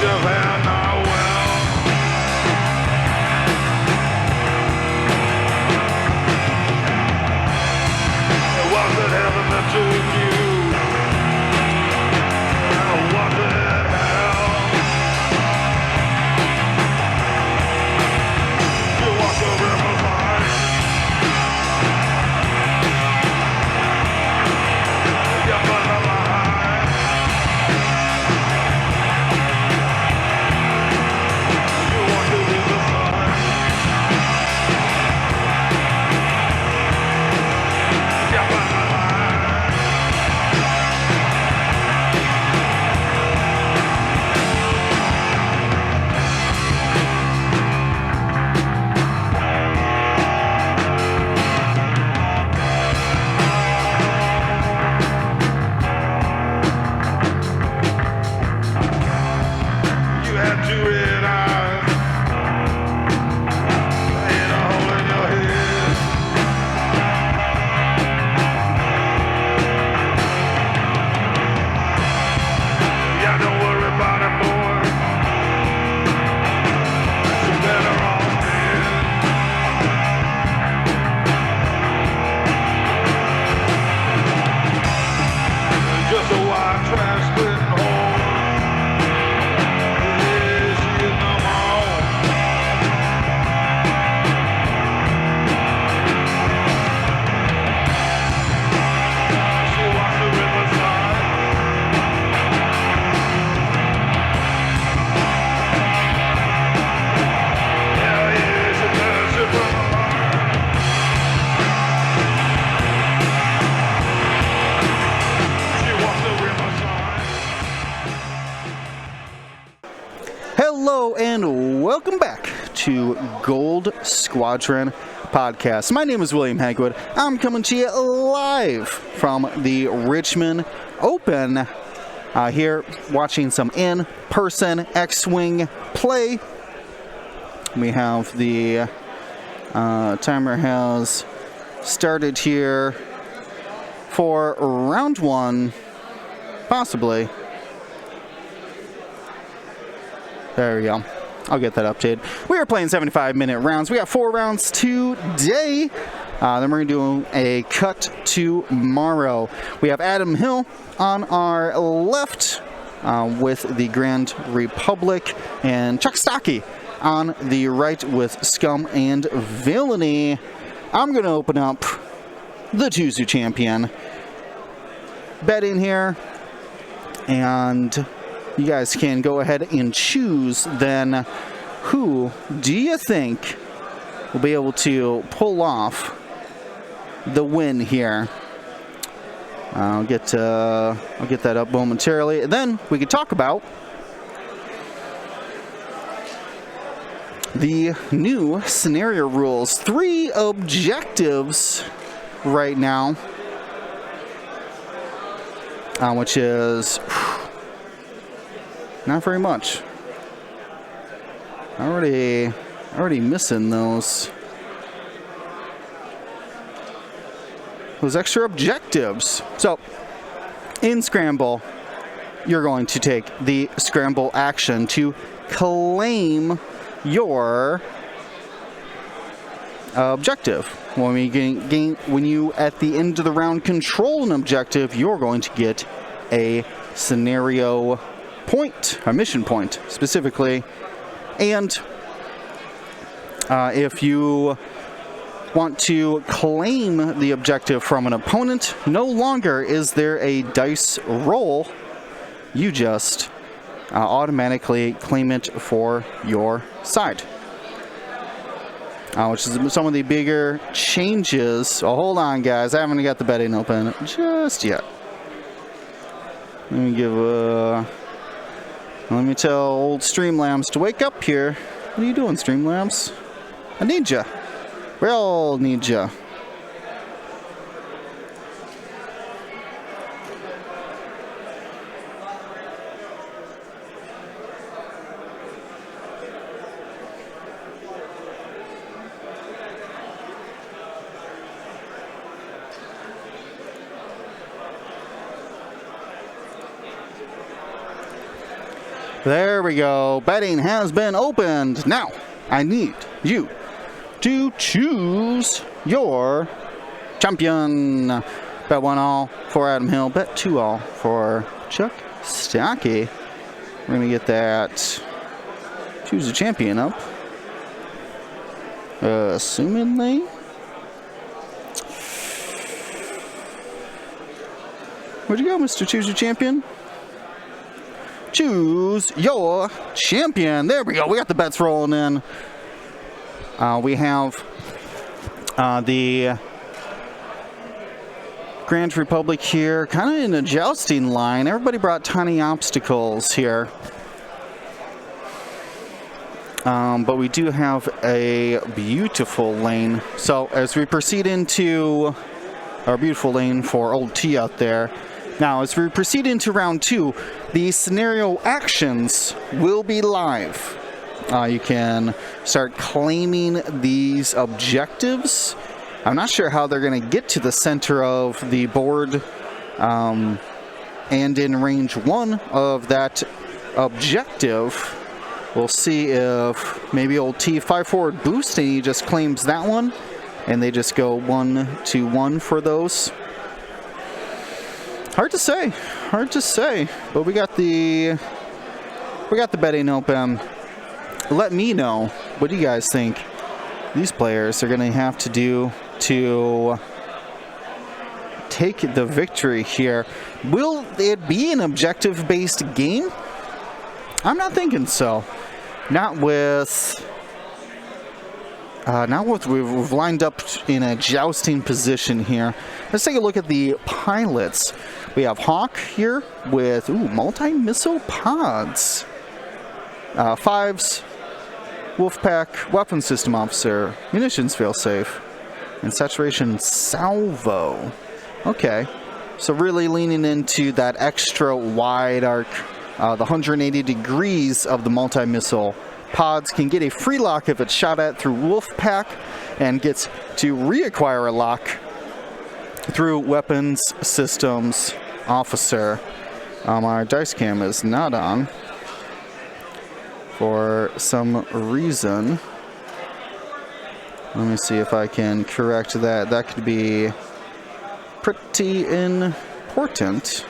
have had my will. It wasn't heaven that took you. It wasn't hell. You walked the river's line. You put the line. You walked the river's line. You put the line. You had two red eyes and a hole in your head. Yeah, don't worry about it, boy. You're better off dead. Just a white trash splitting hole. Yes, you know my own. She walks the riverside. Yeah, yeah, she does. She from the line. She walks the riverside. Hello and welcome back to Gold Squadron Podcast. My name is William Hagwood. I'm coming to you live from the Richmond Open. Here watching some in-person X-Wing play. We have the timer has started here for round one, possibly. There we go. I'll get that updated. We are playing 75-minute rounds. We got 4 rounds today. Then we're going to do a cut tomorrow. We have Adam Hill on our left with the Grand Republic, and Chuck Stocky on the right with Scum and Villainy. I'm going to open up the Tuesday champion betting here, and you guys can go ahead and choose then who do you think will be able to pull off the win here. I'll get that up momentarily, and then we can talk about the new scenario rules. 3 objectives right now, which is not very much. Already missing those extra objectives. So in Scramble, you're going to take the Scramble action to claim your objective. When you at the end of the round control an objective, you're going to get a scenario point, a mission point specifically. And if you want to claim the objective from an opponent, no longer is there a dice roll. You just automatically claim it for your side. Which is some of the bigger changes. Oh, hold on, guys. I haven't got the betting open just yet. Let me tell old Streamlabs to wake up here. What are you doing, Streamlabs? I need ya. We all need ya. There we go. Betting has been opened. Now, I need you to choose your champion. Bet 1 all for Adam Hill. Bet 2 all for Chuck Stocky. We're going to get that choose a champion up. Assumingly. Where'd you go, Mr. Choose Your Champion? Choose your champion. There we go. We got the bets rolling in. We have the Grand Republic here, kind of in a jousting line. Everybody brought tiny obstacles here. But we do have a beautiful lane. So as we proceed into our beautiful lane for Old T out there, now as we proceed into round 2, the scenario actions will be live. You can start claiming these objectives. I'm not sure how they're going to get to the center of the board and in range 1 of that objective. We'll see if maybe Old T 5 forward boost and he just claims that one and they just go 1-1 for those. Hard to say, but we got the betting open. Let me know what do you guys think these players are going to have to do to take the victory here. Will it be an objective-based game? I'm not thinking so. Not with we've lined up in a jousting position here. Let's take a look at the pilots. We have Hawk here with multi-missile pods. 5s, Wolfpack, Weapon System Officer, Munitions Failsafe, and Saturation Salvo. Okay, so really leaning into that extra wide arc. The 180 degrees of the multi-missile pods can get a free lock if it's shot at through Wolfpack and gets to reacquire a lock through Weapons Systems Officer. Our dice cam is not on for some reason. Let me see if I can correct that. That could be pretty important.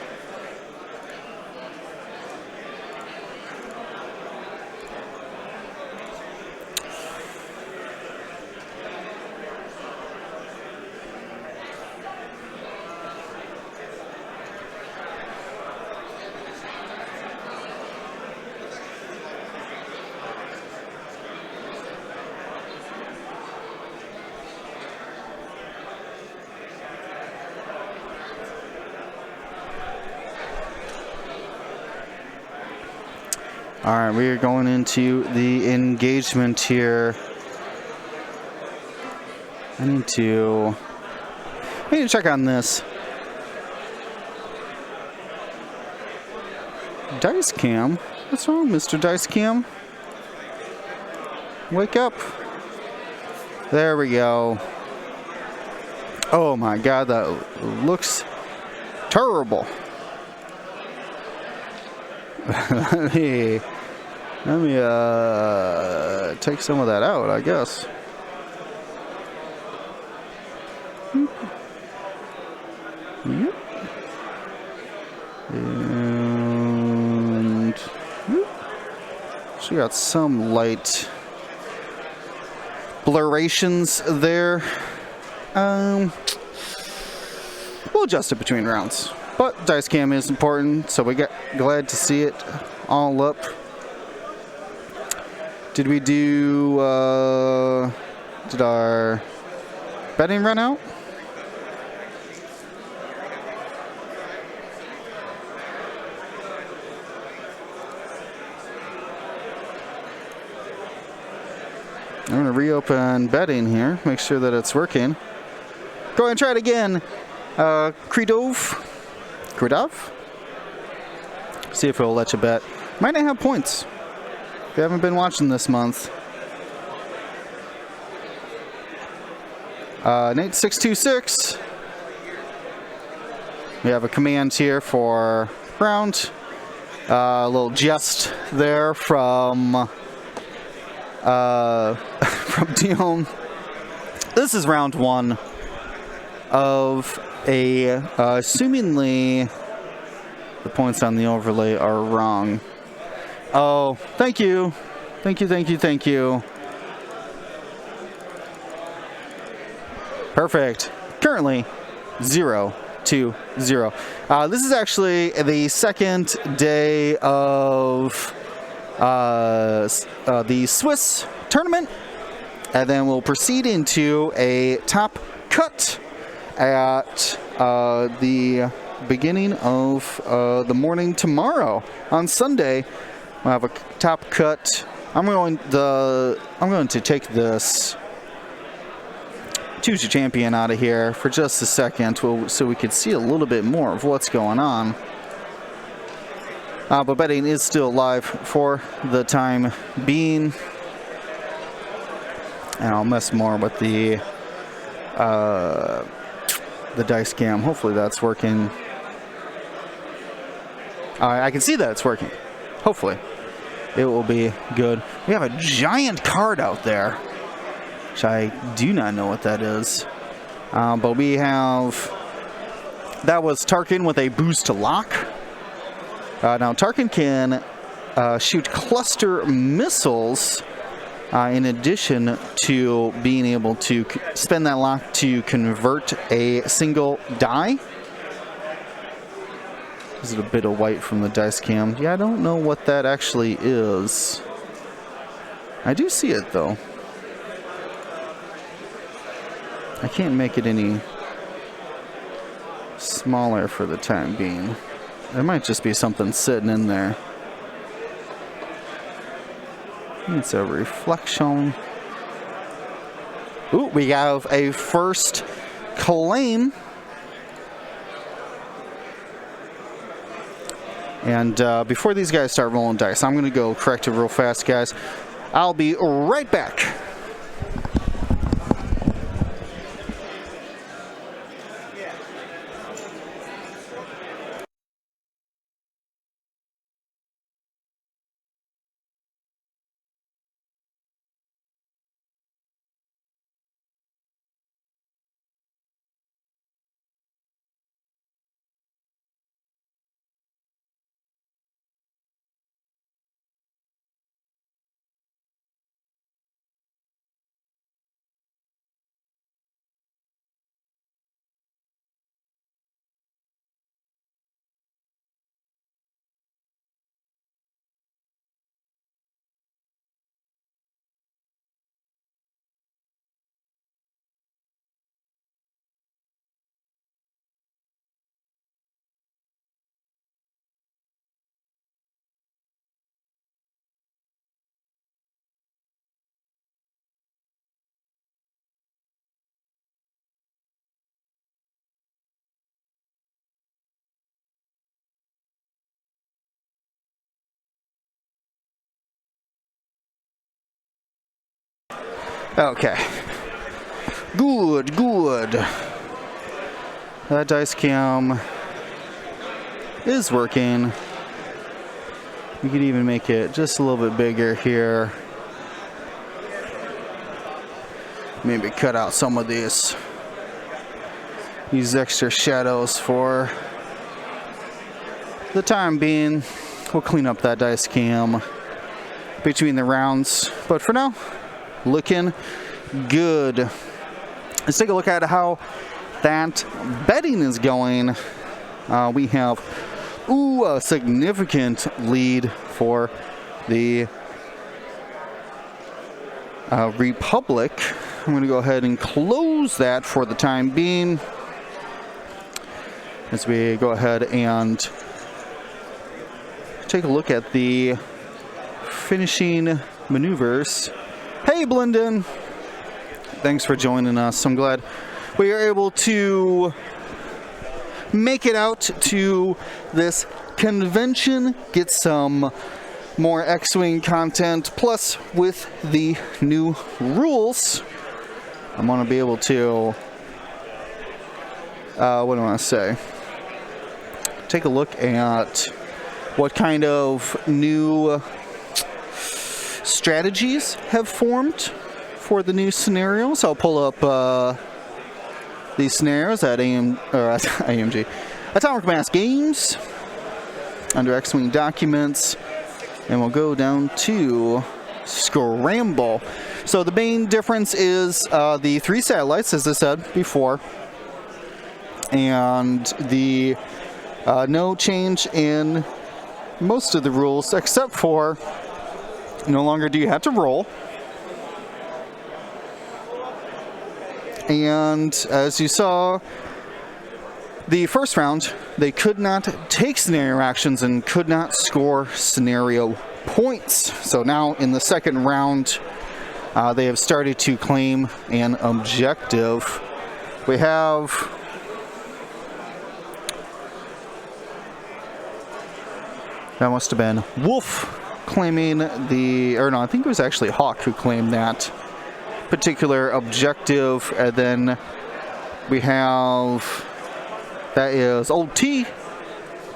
All right, we are going into the engagement here. I need to check on this. Dice Cam? What's wrong, Mr. Dice Cam? Wake up. There we go. Oh my God, that looks terrible. Let me take some of that out, I guess. Yep. And she got some light blurations there. We'll adjust it between rounds. But dice cam is important, so we get glad to see it all up. Did we do, did our betting run out? I'm going to reopen betting here, make sure that it's working. Go ahead and try it again. Kredov. See if it'll let you bet. Might not have points. If you haven't been watching this month. Nate 626. We have a command here for round. A little jest there from from Dion. This is round 1 of a assumingly the points on the overlay are wrong. Oh, thank you. Thank you, thank you, thank you. Perfect. Currently 0-0. This is actually the second day of the Swiss tournament, and then we'll proceed into a top cut at the beginning of the morning tomorrow. On Sunday, we'll have a top cut. I'm going to take this Choose Your Champion out of here for just a second so we can see a little bit more of what's going on. But betting is still live for the time being. And I'll mess more with the dice cam. Hopefully that's working. I can see that it's working. Hopefully it will be good. We have a giant card out there, which I do not know what that is. But we have... That was Tarkin with a boost to lock. Now Tarkin can shoot cluster missiles in addition to being able to spend that lock to convert a single die. Is it a bit of white from the dice cam? Yeah, I don't know what that actually is. I do see it though. I can't make it any smaller for the time being. There might just be something sitting in there. It's a reflection. Ooh, we have a first claim. And before these guys start rolling dice, I'm going to go correct it real fast, guys. I'll be right back. Okay. Good, good. That dice cam is working. We could even make it just a little bit bigger here. Maybe cut out some of these extra shadows for the time being. We'll clean up that dice cam between the rounds, but for now, looking good. Let's take a look at how that betting is going. We have a significant lead for the Republic. I'm going to go ahead and close that for the time being as we go ahead and take a look at the finishing maneuvers. Hey, Blendon. Thanks for joining us. I'm glad we are able to make it out to this convention, get some more X-Wing content, plus with the new rules, I'm going to be able to, what do I want to say? Take a look at what kind of new strategies have formed for the new scenarios. I'll pull up these scenarios at AMG. Atomic Mass Games under X-Wing Documents, and we'll go down to Scramble. So the main difference is the 3 satellites, as I said before, and the no change in most of the rules, except for no longer do you have to roll. And as you saw, the first round, they could not take scenario actions and could not score scenario points. So now in the second round, they have started to claim an objective. We have that must have been Wolf claiming or no, I think it was actually Hawk who claimed that particular objective. And then we have, that is Old T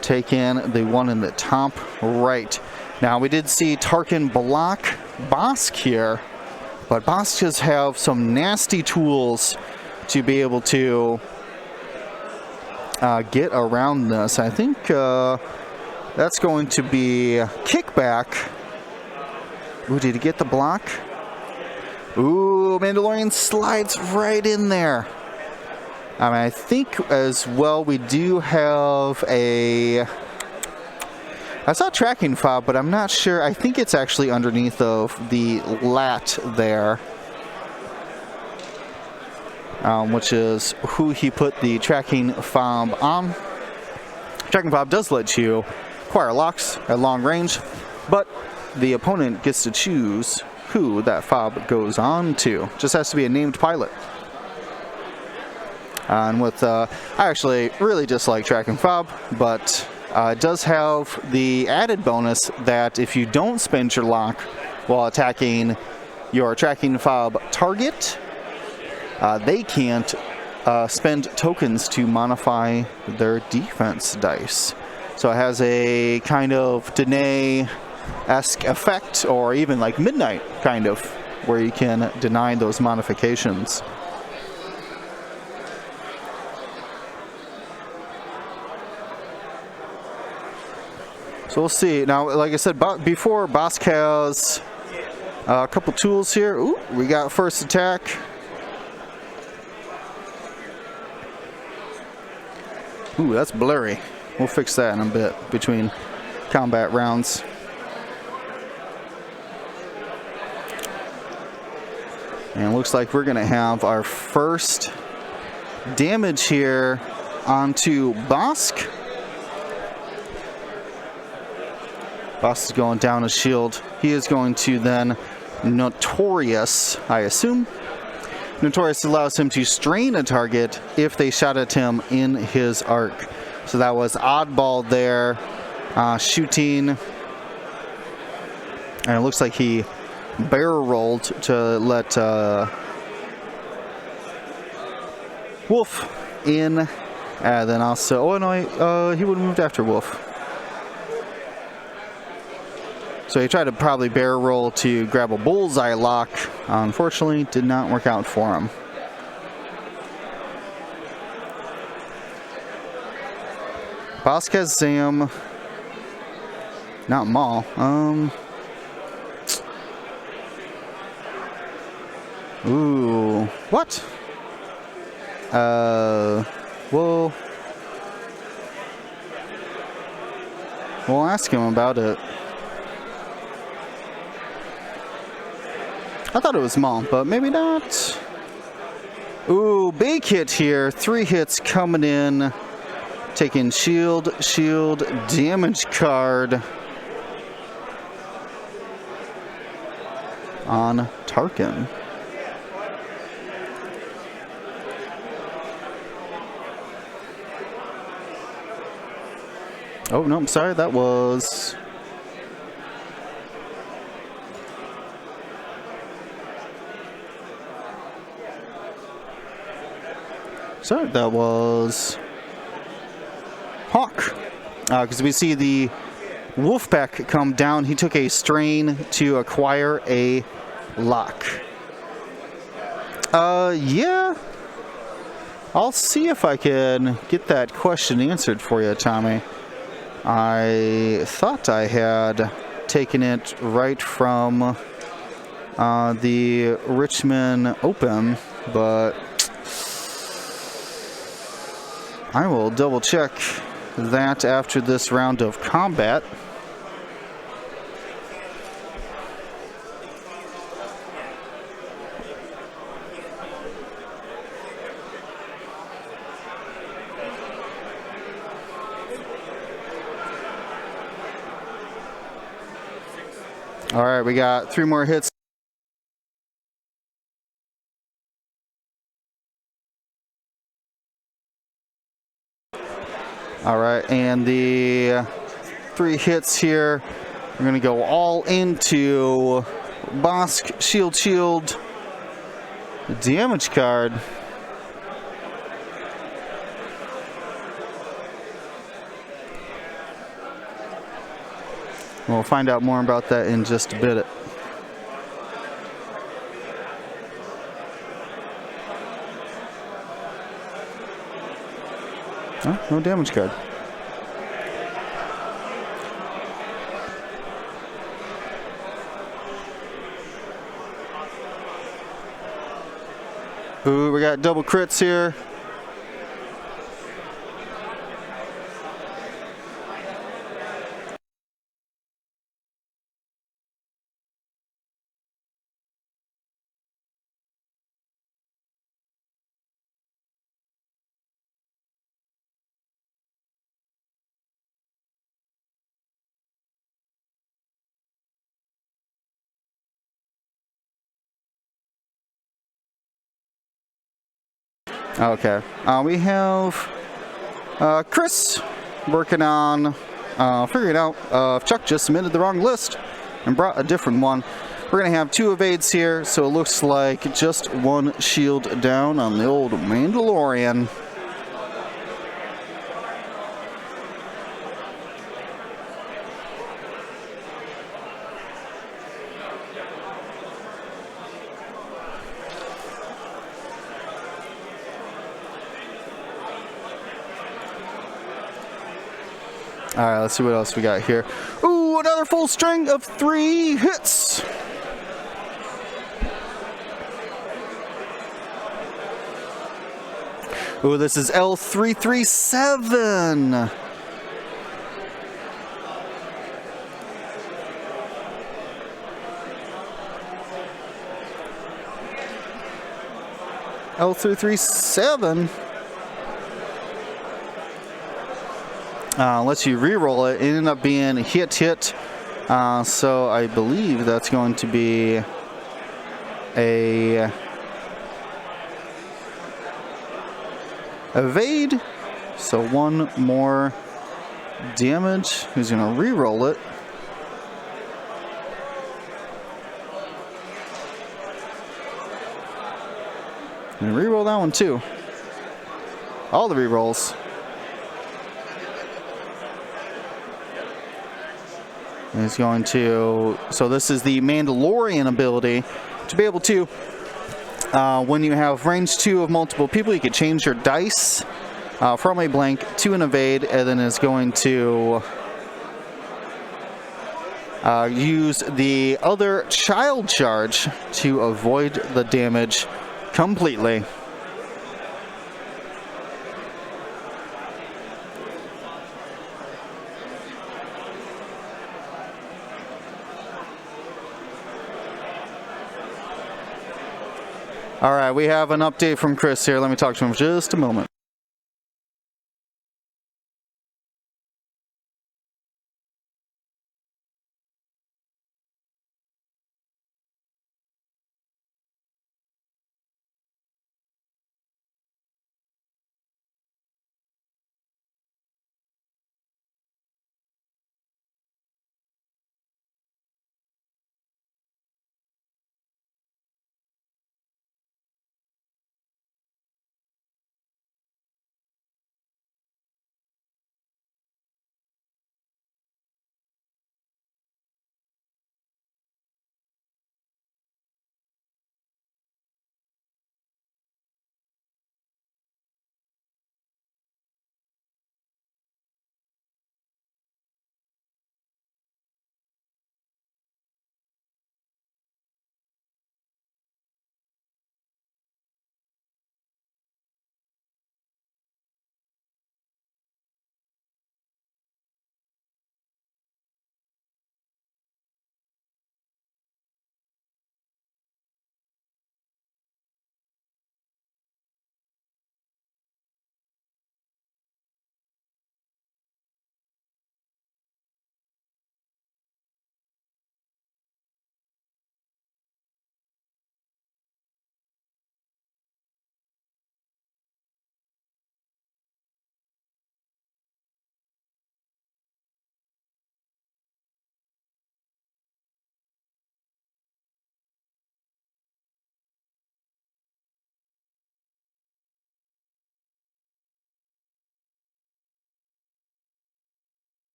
taking the one in the top right. Now we did see Tarkin block Bosk here, but Bosk does have some nasty tools to be able to get around this. I think that's going to be kickback. Ooh, did he get the block? Ooh, Mandalorian slides right in there. I mean, I think as well we do have a... I saw tracking fob, but I'm not sure. I think it's actually underneath of the lat there, which is who he put the tracking fob on. Tracking fob does let you acquire locks at long range, but the opponent gets to choose who that fob goes on to. Just has to be a named pilot. And with, I actually really dislike tracking fob, but it does have the added bonus that if you don't spend your lock while attacking your tracking fob target, they can't spend tokens to modify their defense dice. So it has a kind of Dene-esque effect, or even like Midnight kind of, where you can deny those modifications. So we'll see. Now, like I said before, Bosk has a couple tools here. Ooh, we got first attack. Ooh, that's blurry. We'll fix that in a bit between combat rounds. And it looks like we're going to have our first damage here onto Bosk. Bosk is going down a shield. He is going to then Notorious, I assume. Notorious allows him to strain a target if they shot at him in his arc. So that was Oddball there, shooting. And it looks like he barrel rolled to let Wolf in. And then also, oh no, he would have moved after Wolf. So he tried to probably barrel roll to grab a bullseye lock. Unfortunately, did not work out for him. Bosk has Zam. Not Maul. Ooh. What? We'll ask him about it. I thought it was Maul, but maybe not. Ooh, big hit here. 3 hits coming in. Taking shield damage card on Tarkin. Oh, no, I'm sorry. That was... Sorry, that was Hawk. Because we see the Wolfpack come down. He took a strain to acquire a lock. Yeah. I'll see if I can get that question answered for you, Tommy. I thought I had taken it right from the Richmond Open, but I will double check that after this round of combat. All right, we got 3 more hits. All right, and the 3 hits here, we're going to go all into Bosk Shield damage card. We'll find out more about that in just a bit. Oh, no damage card. Ooh, we got double crits here. Okay, we have Chris working on figuring out if Chuck just submitted the wrong list and brought a different one. We're going to have 2 evades here, so it looks like just 1 shield down on the old Mandalorian. All right, let's see what else we got here. Ooh, another full string of 3 hits. Ooh, this is L337. L337. Lets you re-roll it. It ended up being hit. So I believe that's going to be a evade. So 1 more damage. He's going to re-roll it. And re-roll that one too. All the re-rolls. Is going to, so this is the Mandalorian ability to be able to, when you have range 2 of multiple people, you can change your dice from a blank to an evade, and then is going to use the other child charge to avoid the damage completely. All right, we have an update from Chris here. Let me talk to him for just a moment.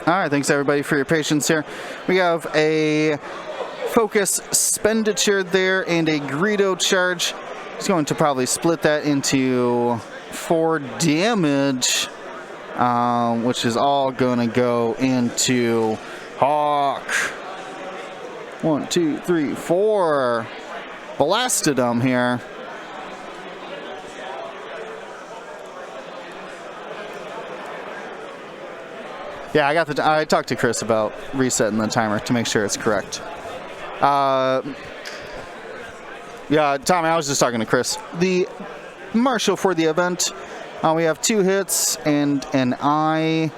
All right, thanks everybody for your patience here. We have a focus expenditure there and a Greedo charge. He's going to probably split that into 4 damage, which is all going to go into Hawk. 1, 2, 3, 4. Blasted him here. Yeah, I talked to Chris about resetting the timer to make sure it's correct. Yeah, Tommy, I was just talking to Chris. The marshal for the event, we have 2 hits and an eye.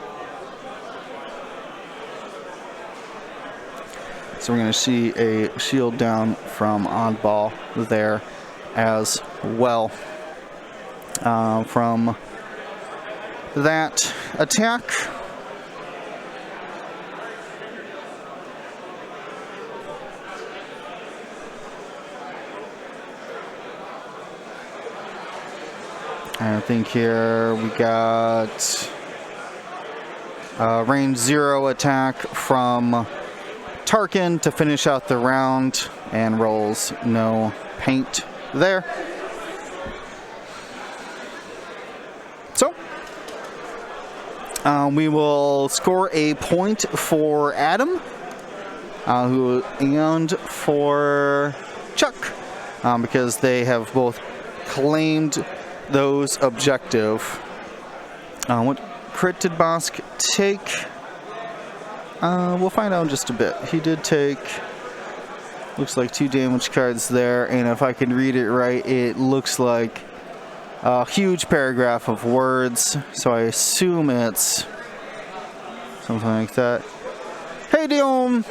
So we're going to see a shield down from Oddball there as well from that attack. I think here we got range 0 attack from Tarkin to finish out the round, and rolls no paint there. So we will score a point for Adam and for Chuck because they have both claimed those objective. What crit did Bosk take? We'll find out in just a bit. He did take, looks like 2 damage cards there, and if I can read it right, it looks like a huge paragraph of words, so I assume it's something like that. Hey, Dion!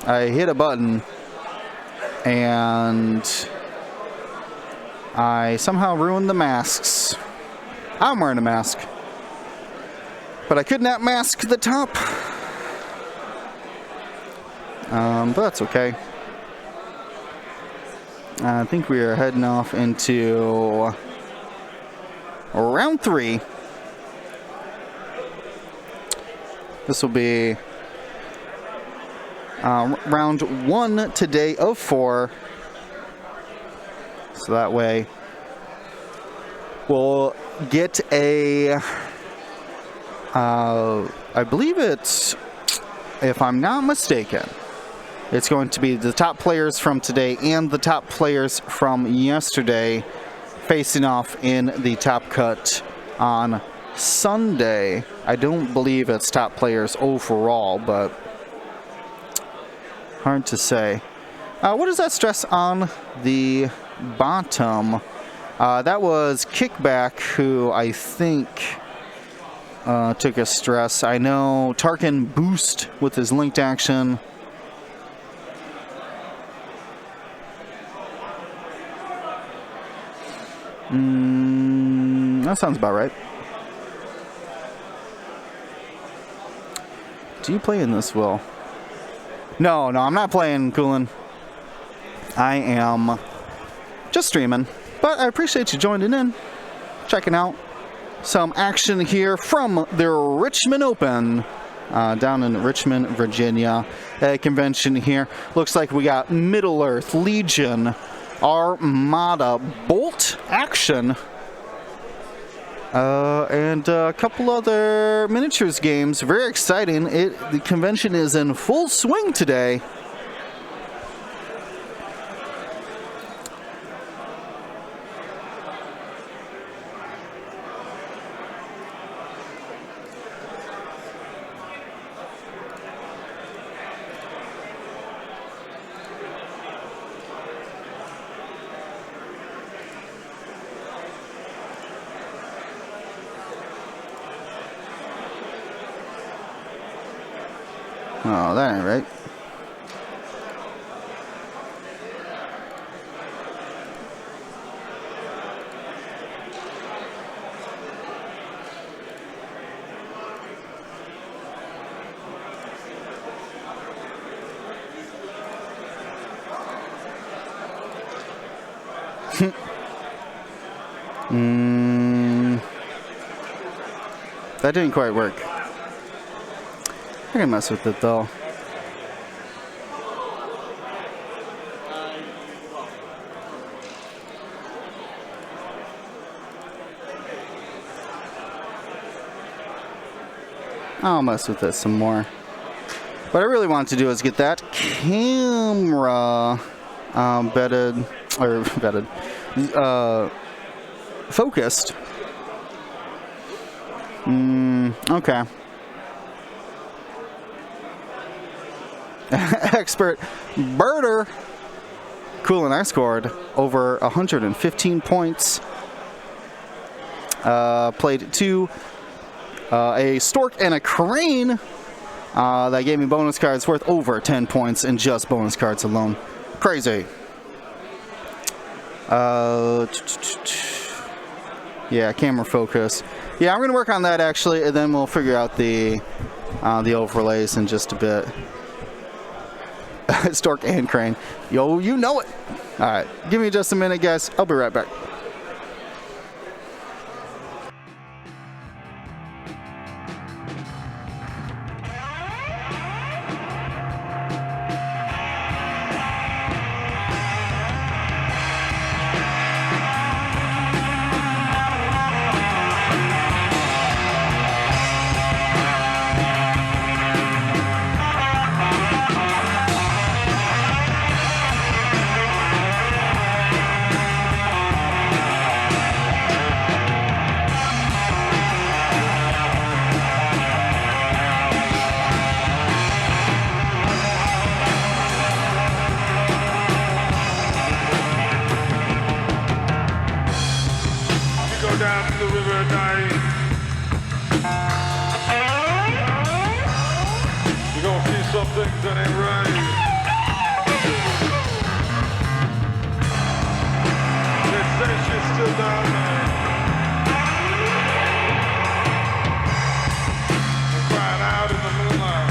I hit a button and I somehow ruined the masks. I'm wearing a mask, but I could not mask the top. But that's okay. I think we are heading off into round 3. This will be round 1 today of 4. So that way we'll get a, I believe it's, if I'm not mistaken, it's going to be the top players from today and the top players from yesterday facing off in the top cut on Sunday. I don't believe it's top players overall, but hard to say. What does that stress on the bottom? That was Kickback, who I think took a stress. I know Tarkin boost with his linked action. That sounds about right. Do you play in this, Will? No, I'm not playing, Coolin. I am just streaming. But I appreciate you joining in, checking out some action here from the Richmond Open down in Richmond, Virginia. Convention here. Looks like we got Middle-earth, Legion, Armada, Bolt action, and a couple other miniatures games. Very exciting. The convention is in full swing today. Oh, that ain't right. That didn't quite work. I can mess with it though. I'll mess with this some more. What I really want to do is get that camera focused. Okay. Expert birder. Cool, and I scored over 115 points. Played two. A stork and a crane that gave me bonus cards worth over 10 points in just bonus cards alone. Crazy. Yeah, camera focus. Yeah, I'm gonna work on that actually, and then we'll figure out the overlays in just a bit. Stork and crane. Yo, you know it. All right, give me just a minute, guys. I'll be right back. Down to the river at night. You're gonna see some things that ain't right. They say she's still down there. I'm crying out in the moonlight.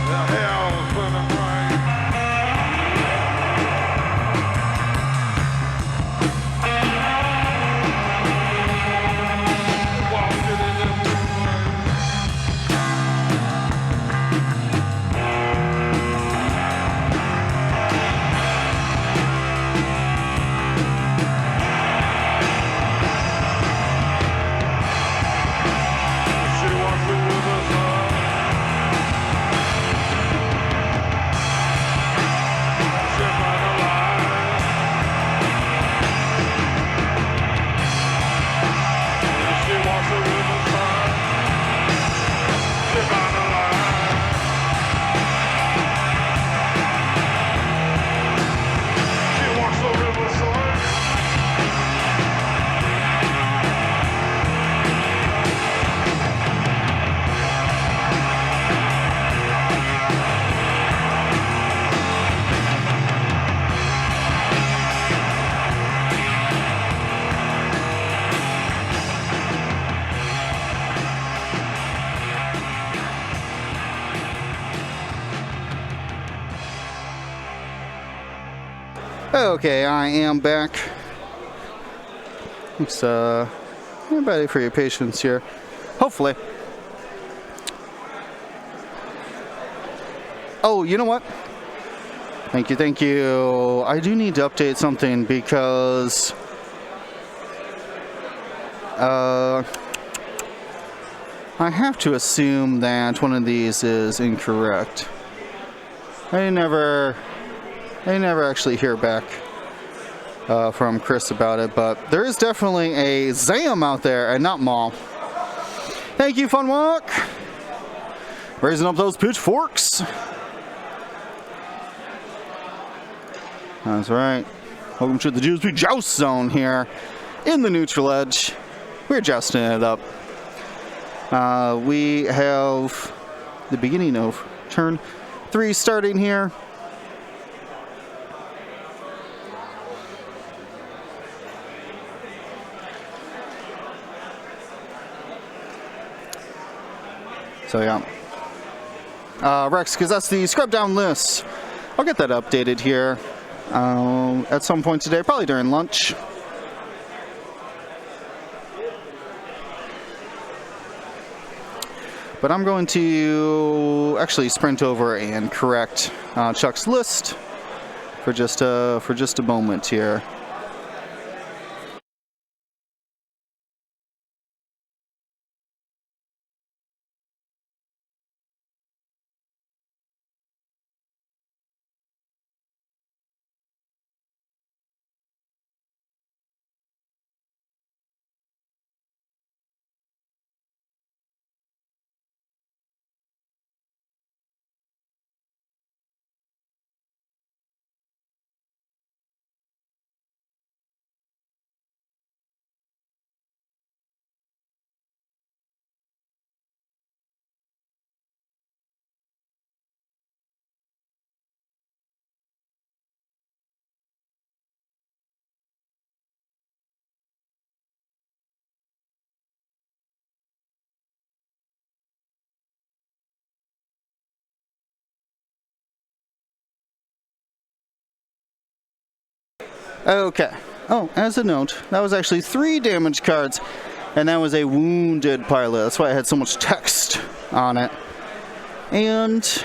The hell is burning bright. Okay, I am back. Thanks, everybody, for your patience here. Hopefully. Oh, you know what? Thank you, thank you. I do need to update something because I have to assume that one of these is incorrect. I never actually hear back from Chris about it, but there is definitely a Zam out there and not Maul. Thank you, Fun Walk. Raising up those pitchforks. That's right. Welcome to the GSP Joust Zone here in the neutral edge. We're jousting it up. We have the beginning of turn 3 starting here. So yeah, Rex, because that's the scrub down list. I'll get that updated here. at some point today, probably during lunch. But I'm going to actually sprint over and correct Chuck's list for just a moment here. Okay. Oh, as a note, that was actually 3 damage cards, and that was a wounded pilot. That's why I had so much text on it. And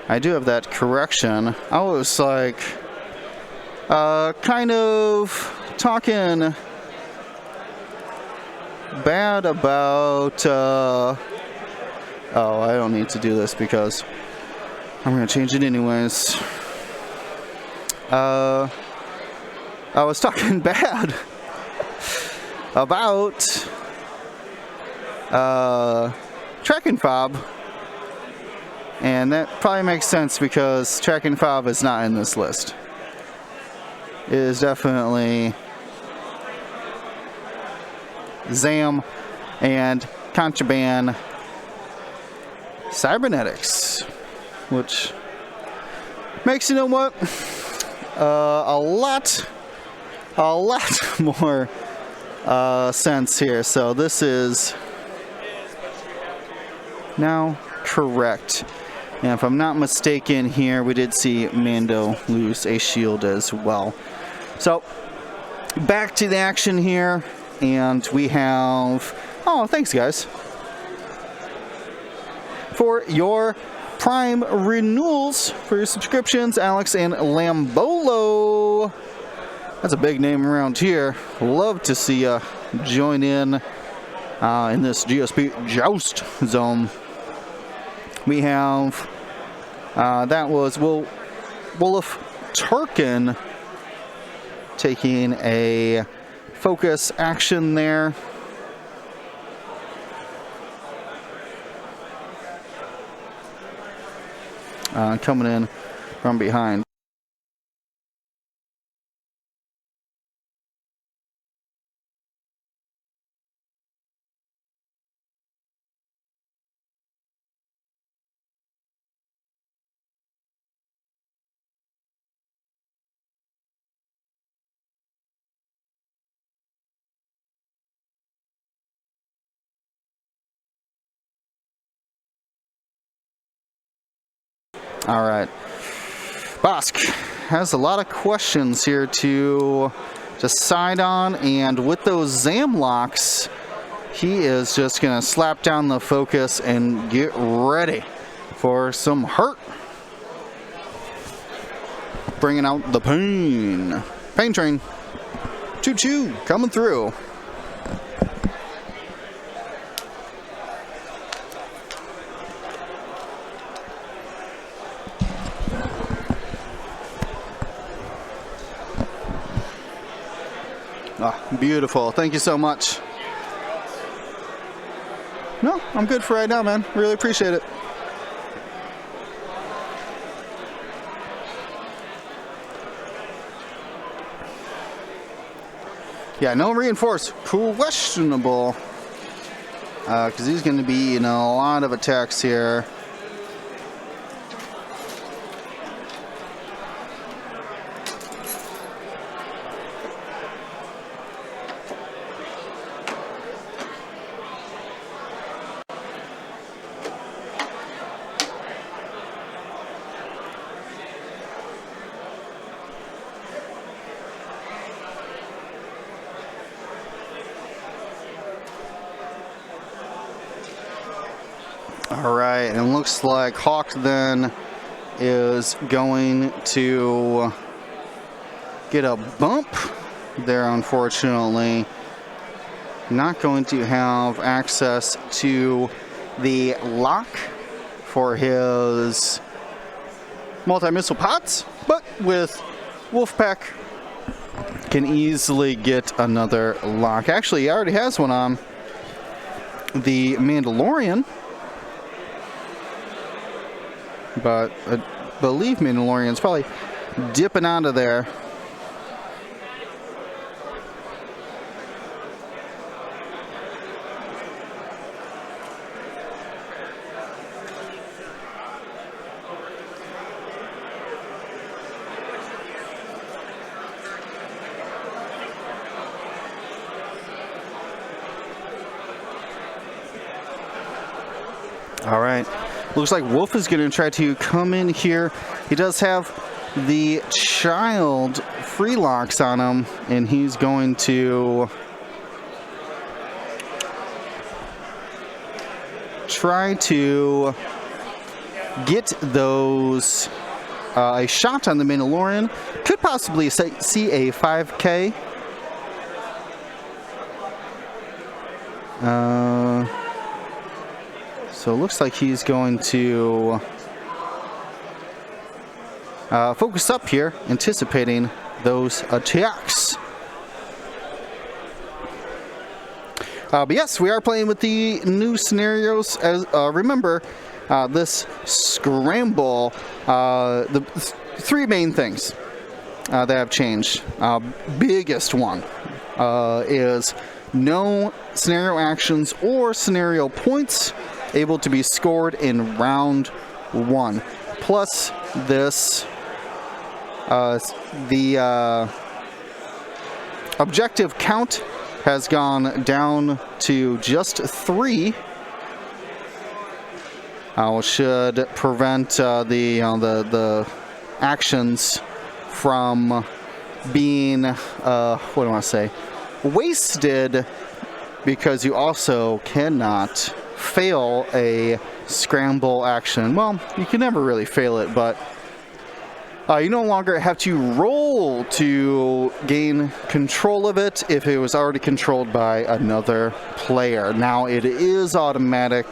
I do have that correction. I was like, kind of talking bad about, oh, I don't need to do this because I'm going to change it anyways. I was talking bad about track and fob, and that probably makes sense because track and fob is not in this list. It is definitely ZAM and contraband cybernetics, which makes, you know what, a lot more sense here. So this is now correct. And if I'm not mistaken here, we did see Mando lose a shield as well. So back to the action here, and we have, oh, thanks guys for your Prime renewals for your subscriptions, Alex and Lambolo. That's a big name around here. Love to see you join in this GSP Joust zone. We have, that was Wolf Turkin taking a focus action there. Coming in from behind. All right. Bosk has a lot of questions here to decide on, and with those ZAM locks, he is just going to slap down the focus and get ready for some hurt. Bringing out the pain. Pain train. Choo-choo, coming through. Oh, beautiful. Thank you so much. No, I'm good for right now, man. Really appreciate it. Yeah, no reinforce. Questionable. Because he's going to be in a lot of attacks here. All right, and looks like Hawk then is going to get a bump there, unfortunately. Not going to have access to the lock for his multi-missile pods, but with Wolfpack can easily get another lock. Actually, he already has one on the Mandalorian, but I believe Mandalorian's probably dipping out of there. All right, looks like Wolf is going to try to come in here. He does have the child free locks on him, and he's going to try to get those a shot on the Mandalorian. Could possibly see a 5K. So it looks like he's going to focus up here, anticipating those attacks. But yes, we are playing with the new scenarios. As remember, this scramble, the three main things that have changed. Biggest one is no scenario actions or scenario points able to be scored in round one. Plus this, the objective count has gone down to just 3, which should prevent the actions from being what do I want to say, wasted, because you also cannot fail a scramble action. Well, you can never really fail it, but you no longer have to roll to gain control of it if it was already controlled by another player. Now it is automatic,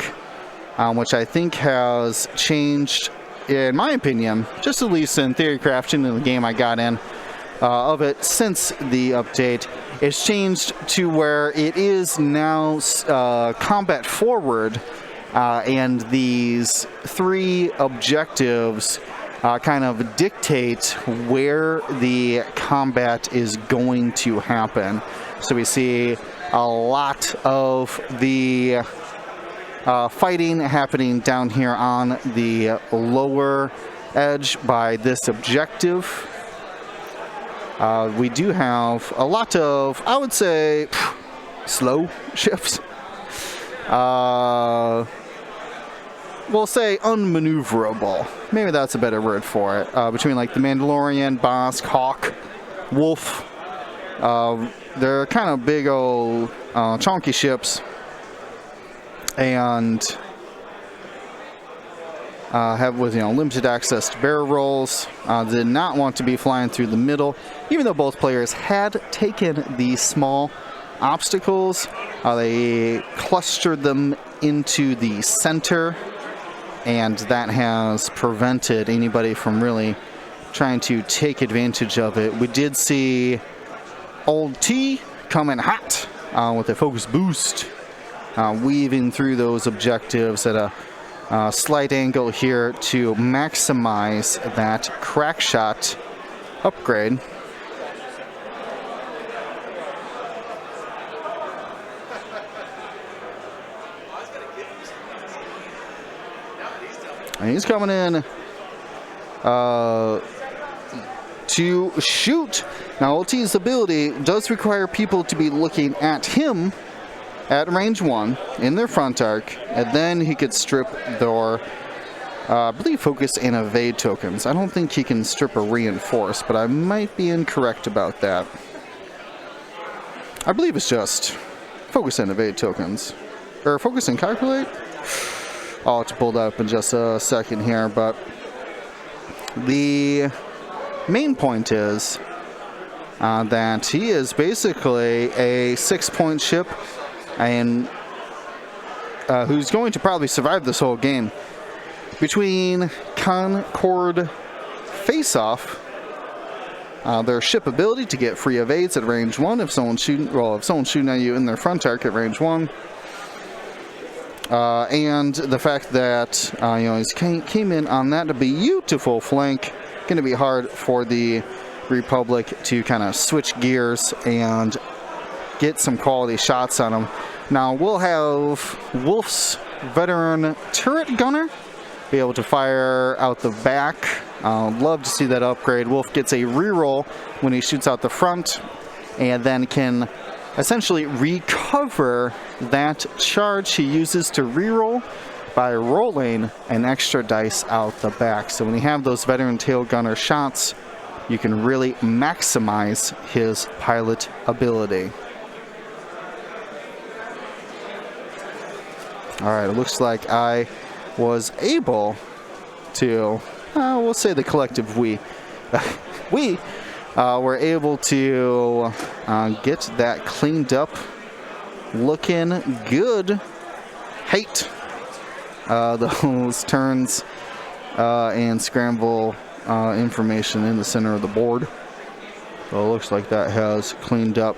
which I think has changed, in my opinion, just at least in Theorycraft, in the game I got in of it since the update. It's changed to where it is now combat forward, and these 3 objectives kind of dictate where the combat is going to happen. So we see a lot of the fighting happening down here on the lower edge by this objective. We do have a lot of, I would say, slow ships. We'll say unmaneuverable. Maybe that's a better word for it. Between like the Mandalorian, Bosk, Hawk, Wolf. They're kind of big old chunky ships. And have with limited access to barrel rolls. Did not want to be flying through the middle, even though both players had taken the small obstacles. They clustered them into the center, and that has prevented anybody from really trying to take advantage of it. We did see Old T coming hot with a focus boost, weaving through those objectives at a slight angle here to maximize that crack shot upgrade. And he's coming in to shoot. Now, Ulti's ability does require people to be looking at him at range 1 in their front arc, and then he could strip their, I believe, focus and evade tokens. I don't think he can strip or reinforce, but I might be incorrect about that. I believe it's just focus and evade tokens. Or focus and calculate? I'll have to pull that up in just a second here, but the main point is that he is basically a 6-point ship and who's going to probably survive this whole game. Between Concord Face-Off, their ship ability to get free evades at range 1 if someone's shooting at you in their front arc at range 1, and the fact that he came in on that beautiful flank. Going to be hard for the Republic to kind of switch gears and get some quality shots on him. Now we'll have Wolf's veteran turret gunner be able to fire out the back. Love to see that upgrade. Wolf gets a reroll when he shoots out the front and then can essentially recover that charge he uses to reroll by rolling an extra dice out the back. So when you have those veteran tail gunner shots, you can really maximize his pilot ability. All right, it looks like I was able to, we'll say the collective we were able to get that cleaned up, looking good. Hate those turns and scramble information in the center of the board. So it looks like that has cleaned up.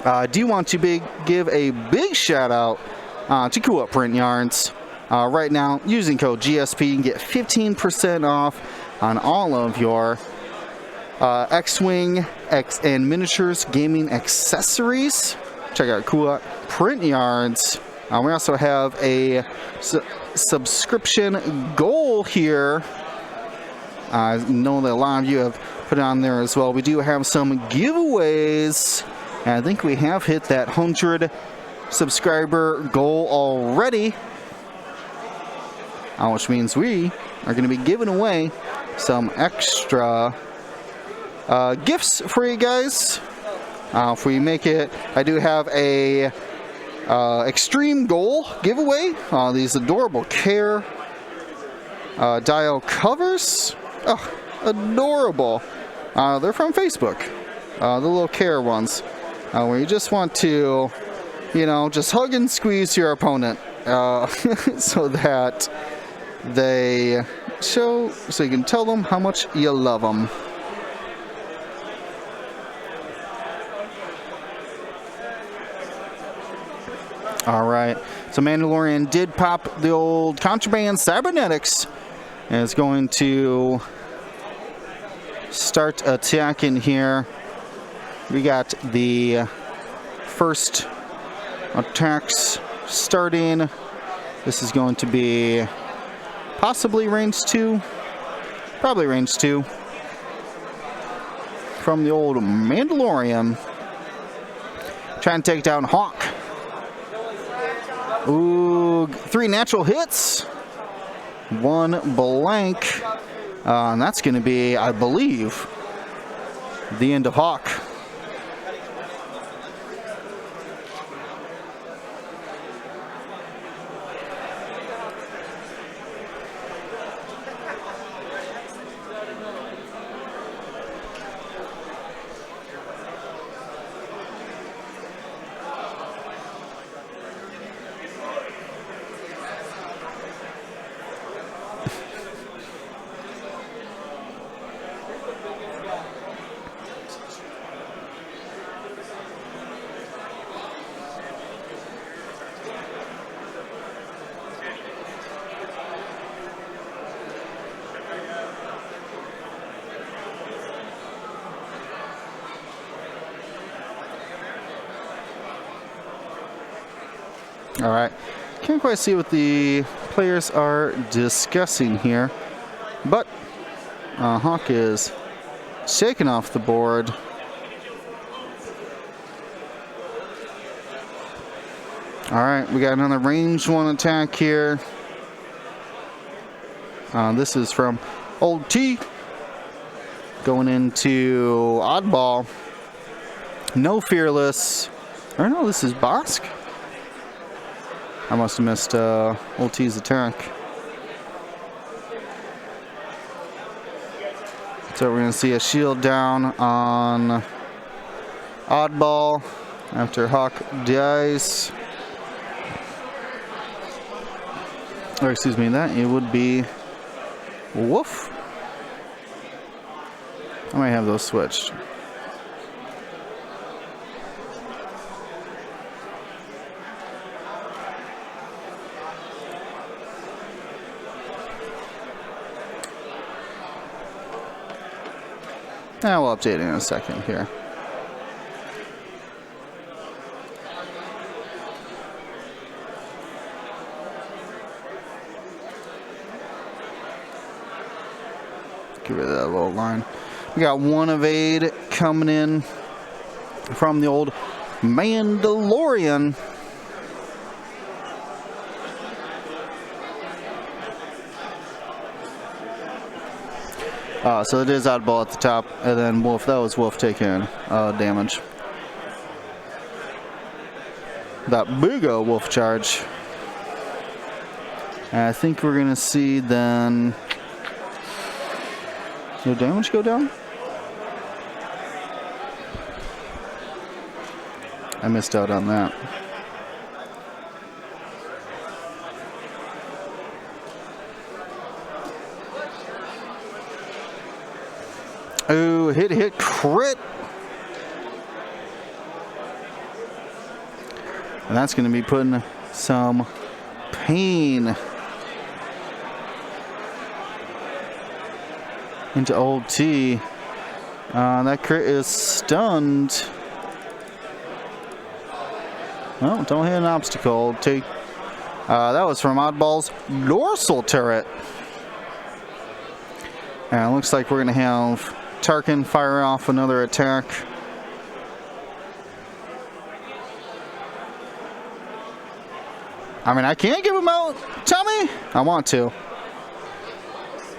I do want to give a big shout out to Cool Up Print Yarns. Right now, using code GSP, you can get 15% off on all of your X-Wing and miniatures gaming accessories. Check out Cool Up Print Yarns. We also have a subscription goal here. I know that a lot of you have put it on there as well. We do have some giveaways, and I think we have hit that 100 subscriber goal already, which means we are going to be giving away some extra gifts for you guys. If we make it, I do have a extreme goal giveaway. These adorable Care dial covers. Oh, adorable. They're from Facebook. The little Care ones, where you just want to, just hug and squeeze your opponent so that they so you can tell them how much you love them. All right, so Mandalorian did pop the old contraband cybernetics and is going to start attacking here. We got the first attacks starting. This is going to be possibly range 2, probably range 2 from the old Mandalorian. Trying to take down Hawk. Ooh, 3 natural hits, 1 blank, and that's going to be, I believe, the end of Hawk. All right, can't quite see what the players are discussing here, but Hawk is shaking off the board. All right, we got another range 1 attack here. This is from Old T going into Oddball. No Fearless, or no, this is Bosk. I must have missed Old T's attack. So we're going to see a shield down on Oddball after Hawk dies. Or excuse me, that it would be Woof. I might have those switched. We'll update it in a second here. Get rid of that little line. We got one evade coming in from the old Mandalorian. So it is Oddball at the top, and then Wolf. That was Wolf taking damage. That big Wolf charge. And I think we're gonna see then. Did the damage go down? I missed out on that. Oh, hit, crit. And that's going to be putting some pain into Old T. That crit is stunned. Oh, don't hit an obstacle. Take. That was from Oddball's dorsal turret. And it looks like we're going to have Tarkin fire off another attack. I mean, I can't give him out, Tommy. I want to.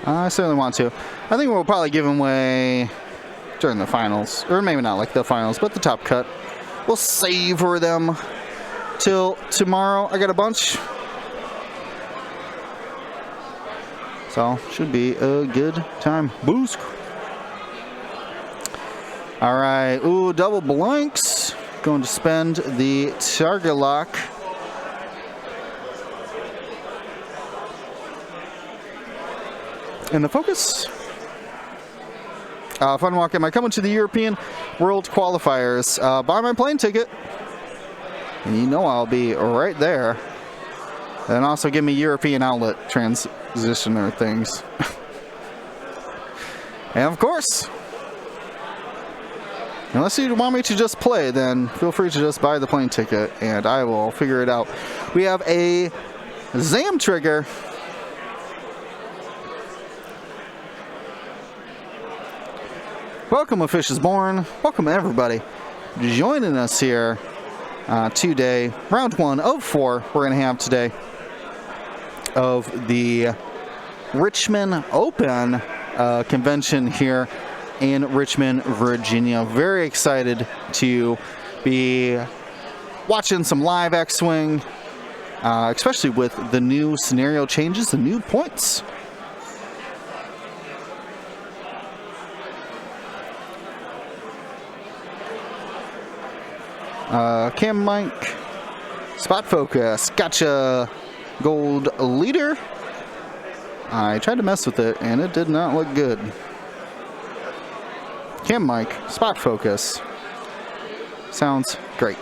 I certainly want to. I think we'll probably give him away during the finals. Or maybe not like the finals, but the top cut. We'll savor them till tomorrow. I got a bunch. So, should be a good time. Boost. All right. Ooh, double blanks. Going to spend the target lock. And the focus. Fun walk. Am I coming to the European World Qualifiers? Buy my plane ticket. And you know I'll be right there. And also give me European outlet transitioner things. And of course, unless you want me to just play, then feel free to just buy the plane ticket and I will figure it out. We have a Zam trigger. Welcome, A Fish is Born. Welcome, everybody, joining us here today. Round 1 of 4 we're going to have today of the Richmond Open convention here in Richmond, Virginia. Very excited to be watching some live X-Wing, especially with the new scenario changes, the new points. Cam Mike, spot focus, gotcha, gold leader. I tried to mess with it and it did not look good. Cam Mike, spot focus. Sounds great.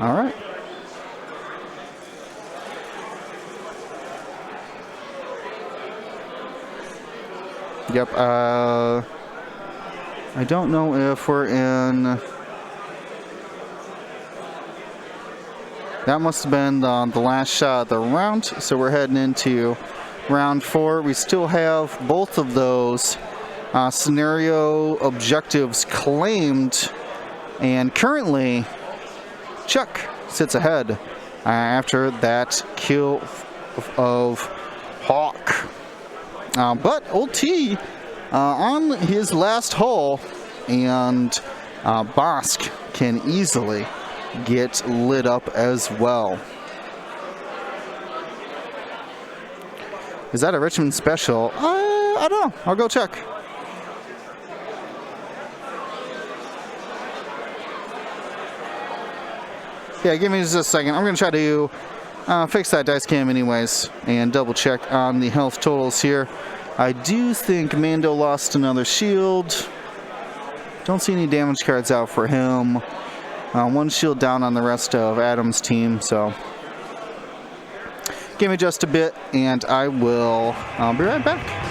All right. Yep, I don't know if we're in... That must have been the last shot of the round, so we're heading into round 4. We still have both of those scenario objectives claimed, and currently Chuck sits ahead after that kill of Hawk. But Old T on his last hull, and Bosk can easily get lit up as well. Is that a Richmond special? I don't know. I'll go check. Yeah, give me just a second. I'm going to try to fix that dice cam anyways and double check on the health totals here. I do think Mando lost another shield. Don't see any damage cards out for him. One shield down on the rest of Adam's team, so give me just a bit and I will be right back.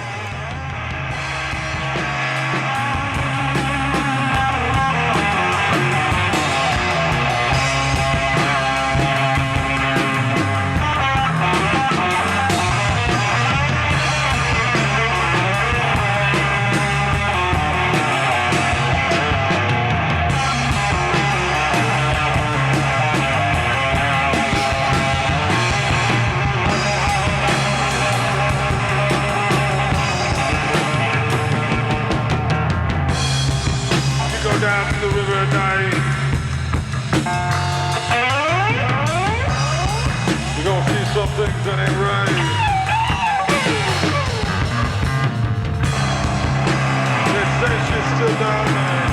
Down to the river at night. You're gonna see some things that ain't right. They say she's still down there.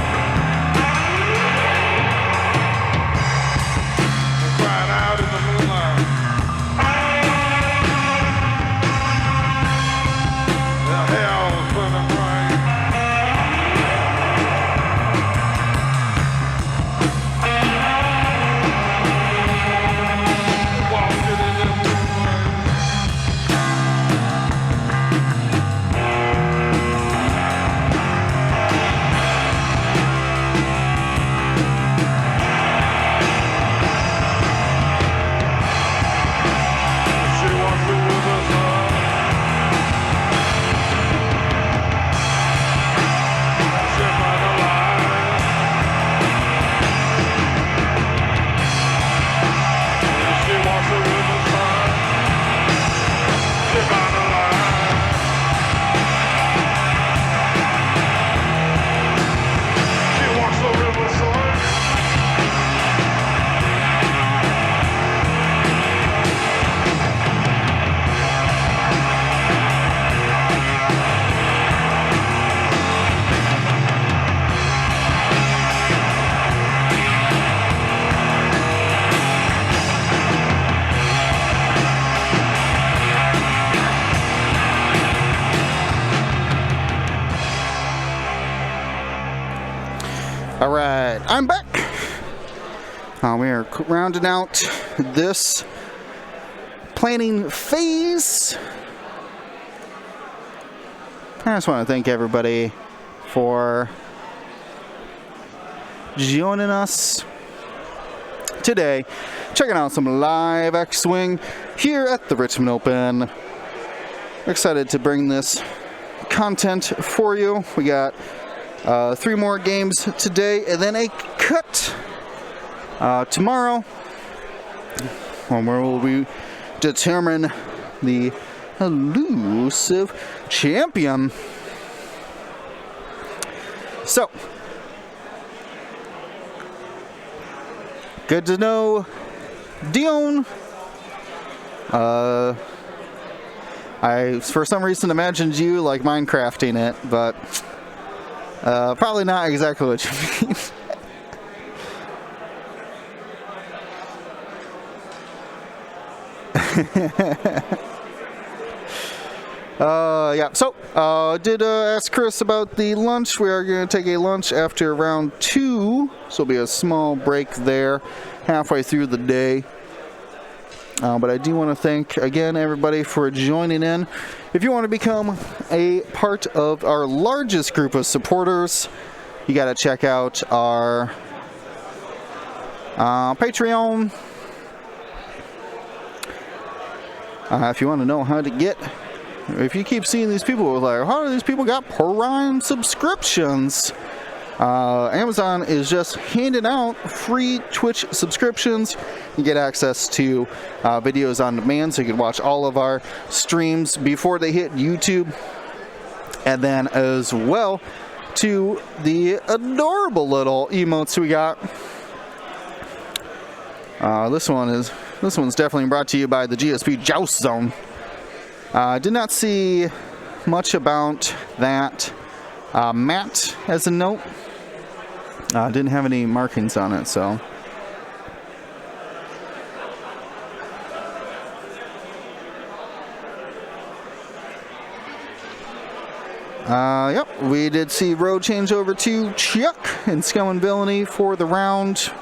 Crying out in the moonlight. The hell is burning bright. All right, I'm back. We are rounding out this planning phase. I just want to thank everybody for joining us today, checking out some live X-Wing here at the Richmond Open. Excited to bring this content for you. We got 3 more games today and then a cut tomorrow where we'll determine the elusive champion. So, good to know, Dion. I, for some reason, imagined you like Minecrafting it, but probably not exactly what you mean. Yeah, so did ask Chris about the lunch. We are going to take a lunch after round 2, so it'll be a small break there halfway through the day. But I do want to thank again everybody for joining in. If you want to become a part of our largest group of supporters, you got to check out our Patreon. If you want to know how to get, if you keep seeing these people like, how do these people got Prime subscriptions? Amazon is just handing out free Twitch subscriptions. You get access to videos on demand, so you can watch all of our streams before they hit YouTube. And then as well, to the adorable little emotes we got. This one's definitely brought to you by the GSP Joust Zone. Did not see much about that mat as a note. Didn't have any markings on it, so. Yep, we did see road change over to Chuck and Scum and Villainy for the round.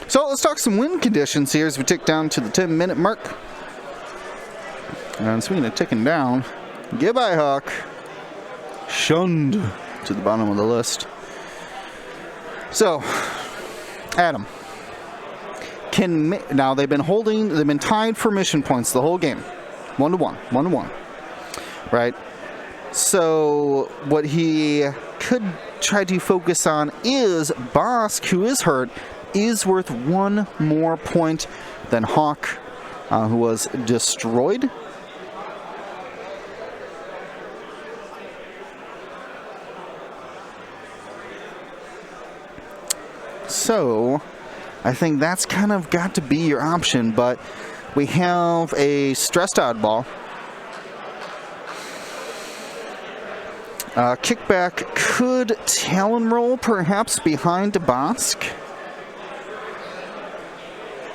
So let's talk some wind conditions here as we tick down to the 10-minute mark. And speaking of ticking down, goodbye Hawk. Shunned to the bottom of the list. So, Adam. Now they've been tied for mission points the whole game. 1-1. Right? So what he could try to focus on is Bosk, who is hurt, is worth 1 more point than Hawk, who was destroyed. So I think that's kind of got to be your option, but we have a stressed oddball. Kickback could Talon roll perhaps behind Bosk.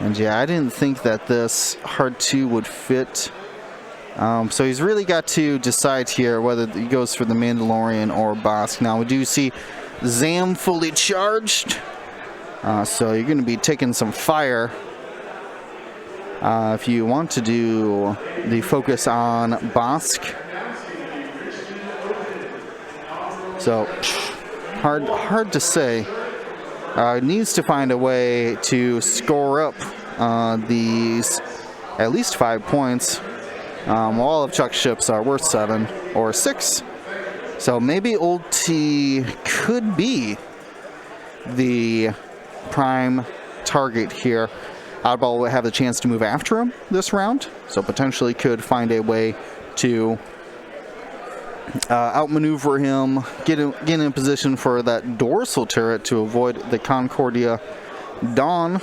And yeah, I didn't think that this hard 2 would fit. So he's really got to decide here whether he goes for the Mandalorian or Bosk. Now we do see Zam fully charged. So you're going to be taking some fire if you want to do the focus on Bosk. So hard to say. Needs to find a way to score up these at least 5 points. All of Chuck's ships are worth 7 or 6. So maybe Old T could be the prime target here. Oddball will have the chance to move after him this round, so potentially could find a way to outmaneuver him, get in a position for that dorsal turret to avoid the Concord Dawn,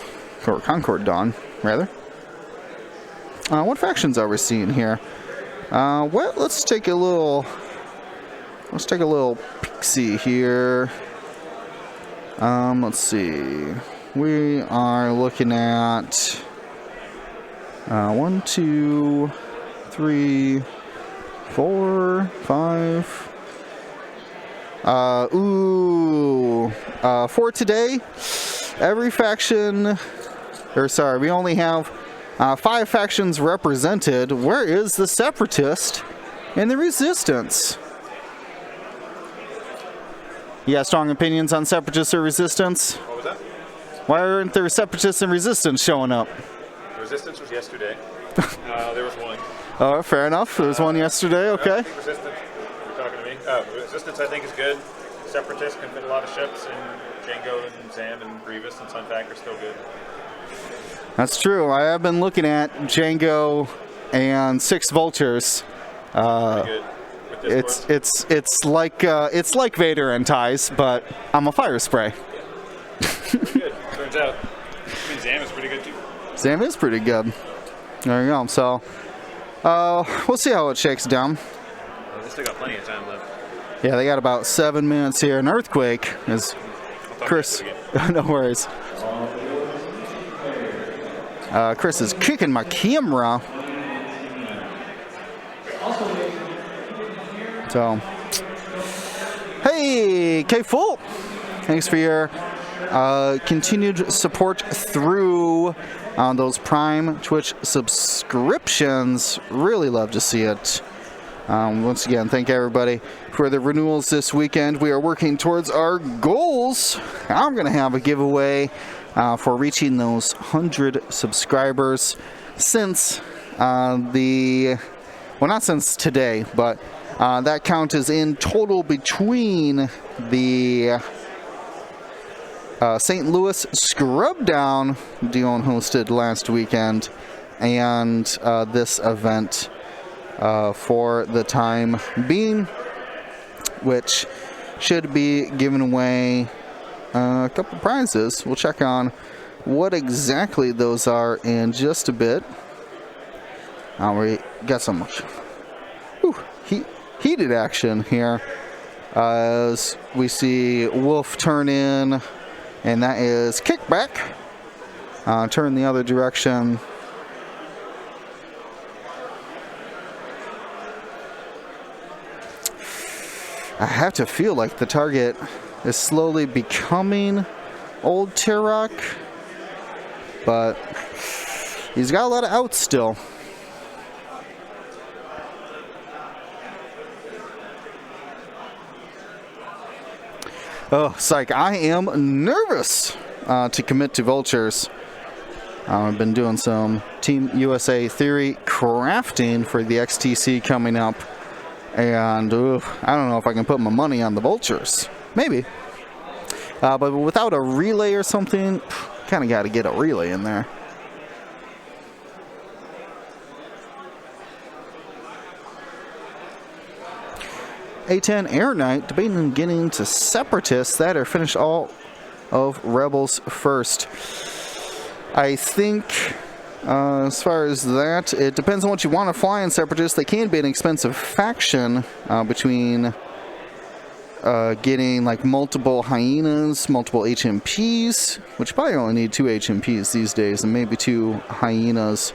rather. What factions are we seeing here? Well, let's take a little peek-see here. Let's see. We are looking at 1, 2, 3, 4, 5. For today, every faction, we only have 5 factions represented. Where is the Separatist and the Resistance? You got strong opinions on Separatists or Resistance? What was that? Why aren't there Separatists and Resistance showing up? The Resistance was yesterday. There was one. Oh, fair enough. There was one yesterday. Okay. I think Resistance. You're talking to me. Resistance, I think, is good. Separatists can fit a lot of ships, and Django and Zam and Grievous and Sunpack are still good. That's true. I have been looking at Django and 6 Vultures. Pretty good. It's like Vader and Ties, but I'm a fire spray. Good. Turns out. I mean, Zam is pretty good too. Zam is pretty good. There you go. So we'll see how it shakes down. They still got plenty of time left. Yeah, they got about 7 minutes here. An earthquake is Chris. No worries. Chris is kicking my camera. So, hey, K-Full, thanks for your continued support through those Prime Twitch subscriptions. Really love to see it. Once again, thank everybody for the renewals this weekend. We are working towards our goals. I'm going to have a giveaway for reaching those 100 subscribers since not since today, but that count is in total between the St. Louis Scrub Down Dion hosted last weekend, and this event for the time being, which should be giving away a couple prizes. We'll check on what exactly those are in just a bit. We got some heated action here as we see Wolf turn in, and that is kickback. Turn the other direction. I have to feel like the target is slowly becoming Old Tirok, but he's got a lot of outs still. Oh, psych. I am nervous to commit to vultures. I've been doing some Team USA theory crafting for the XTC coming up, and I don't know if I can put my money on the vultures. Maybe. But without a relay or something, kind of got to get a relay in there. A10 Air Knight debating on getting to Separatists that are finished all of Rebels first. I think as far as that, it depends on what you want to fly in Separatists. They can be an expensive faction between getting like multiple hyenas, multiple HMPs, which probably only need 2 HMPs these days, and maybe 2 hyenas.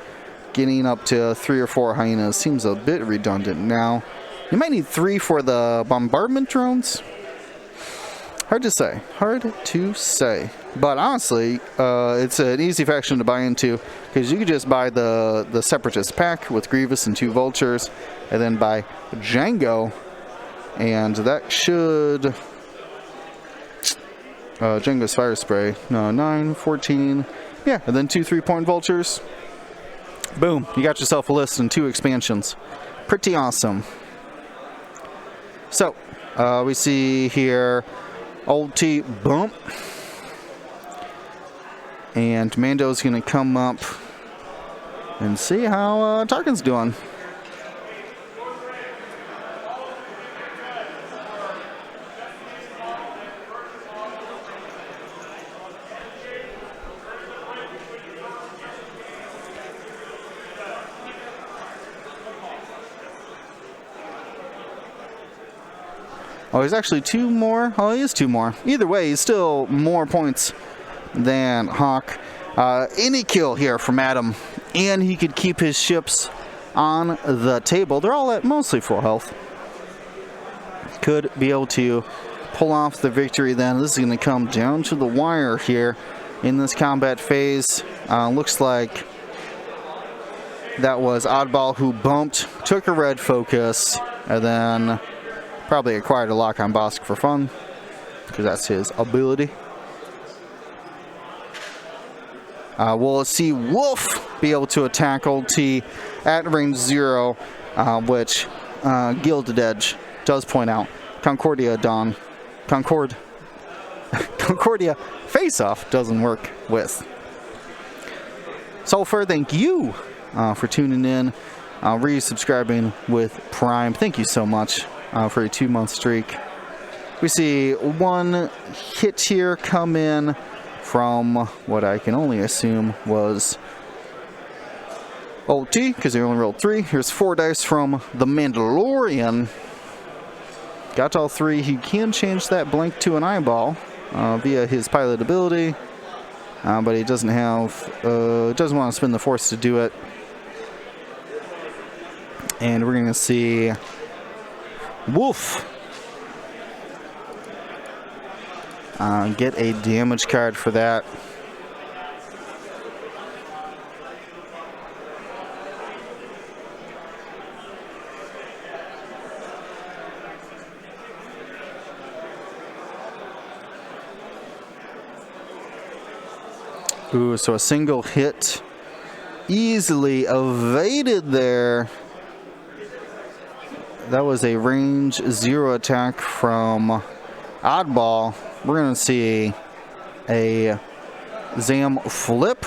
Getting up to 3 or 4 hyenas seems a bit redundant now. You might need 3 for the bombardment drones. Hard to say. Hard to say. But honestly, it's an easy faction to buy into, because you could just buy the Separatist pack with Grievous and 2 vultures, and then buy Django, and that should... Django's fire spray. No, 9, 14. Yeah, and then 2 3-point vultures. Boom. You got yourself a list and 2 expansions. Pretty awesome. So, we see here Old T bump. And Mando's going to come up and see how Tarkin's doing. Oh, he's actually 2 more. Oh, he is 2 more. Either way, he's still more points than Hawk. Any kill here from Adam, and he could keep his ships on the table. They're all at mostly full health. Could be able to pull off the victory then. This is going to come down to the wire here in this combat phase. Looks like that was Oddball who bumped, took a red focus, and then probably acquired a lock on Bosk for fun, because that's his ability. We'll see Wolf be able to attack Old T at range 0, which Gilded Edge does point out. Concordia face-off doesn't work with. Sulfur, thank you for tuning in, resubscribing with Prime. Thank you so much for a 2-month streak. We see 1 hit here come in from what I can only assume was Old T, because they only rolled 3. Here's 4 dice from the Mandalorian. Got all 3. He can change that blank to an eyeball via his pilot ability, but he doesn't have, doesn't want to spend the force to do it. And we're going to see Wolf get a damage card for that. Ooh, so a single hit easily evaded there. That was a range 0 attack from Oddball. We're going to see a Zam flip.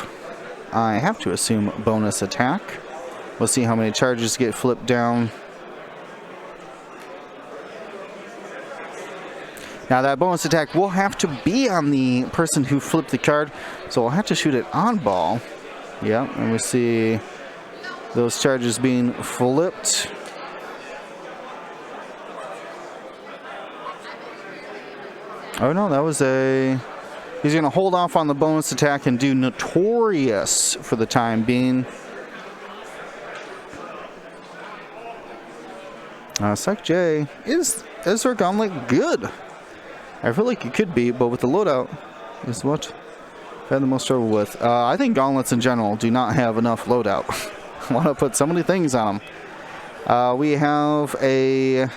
I have to assume bonus attack. We'll see how many charges get flipped down. Now that bonus attack will have to be on the person who flipped the card, so we'll have to shoot it on ball. Yeah, and we see those charges being flipped. Oh no, that was a... He's going to hold off on the bonus attack and do Notorious for the time being. Psych J, is their gauntlet good? I feel like it could be, but with the loadout is what I've had the most trouble with. I think gauntlets in general do not have enough loadout. I want to put so many things on them. We have a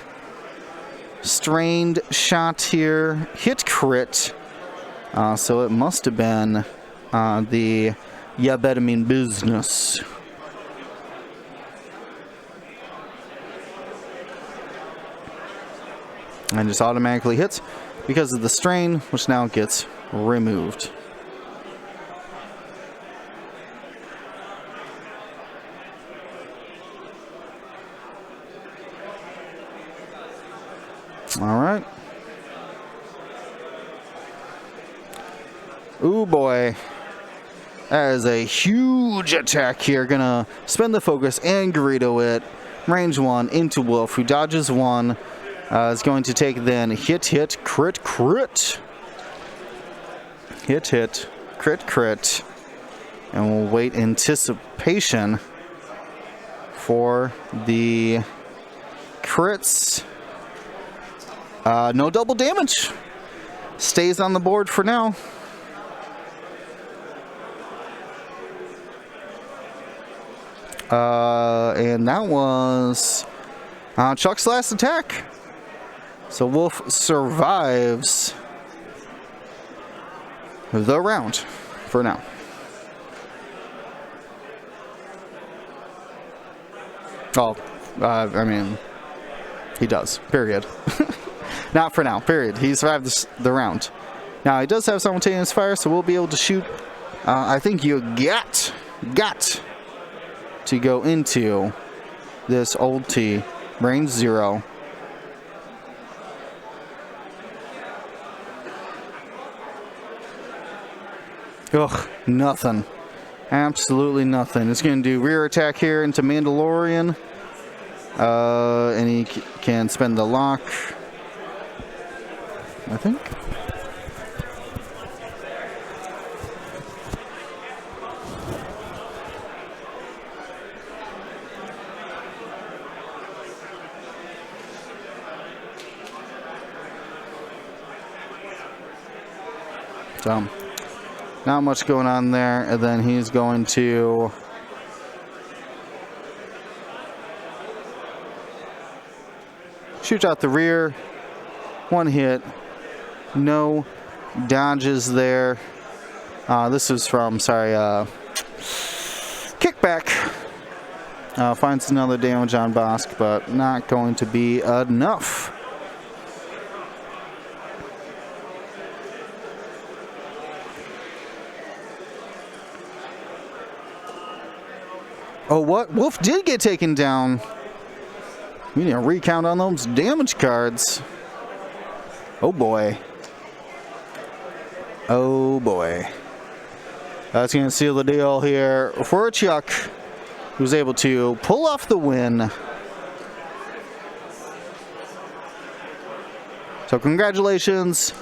strained shot here. Hit crit. So it must have been the Yabetamine business. And just automatically hits because of the strain, which now gets removed. All right. Ooh boy. That is a huge attack here. Gonna spend the focus and Greedo it. Range 1 into Wolf, who dodges 1. Is going to take then hit, crit, crit. Hit, crit, crit. And we'll wait anticipation for the crits. No double damage. Stays on the board for now. And that was Chuck's last attack. So Wolf survives the round for now. Oh, I mean, he does, period. Not for now, period. He survived the round. Now, he does have simultaneous fire, so we'll be able to shoot. I think you got to go into this old T, range 0. Ugh, nothing. Absolutely nothing. It's going to do rear attack here into Mandalorian. And he can spend the lock, I think. So, not much going on there. And then he's going to shoot out the rear. 1 hit. No dodges there. This is from, kickback. Finds another damage on Bosk, but not going to be enough. Oh, what? Wolf did get taken down. We need a recount on those damage cards. Oh, boy. Oh, boy. That's going to seal the deal here for Chuck, who's able to pull off the win. So congratulations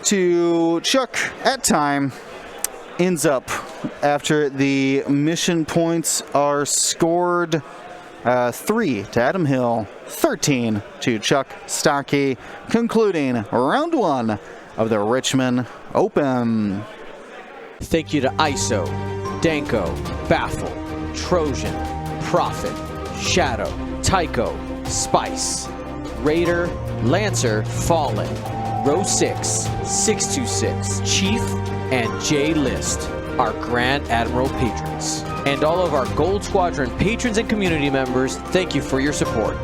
to Chuck at time. Ends up after the mission points are scored 3 to Adam Hill, 13 to Chuck Stocky, concluding round 1 of the Richmond Open. Thank you to ISO, Danko, Baffle, Trojan, Prophet, Shadow, Tycho, Spice, Raider, Lancer, Fallen, Row 6, 626, Chief, and J List, our Grand Admiral patrons. And all of our Gold Squadron patrons and community members, thank you for your support.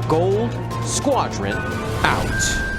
Gold Squadron out.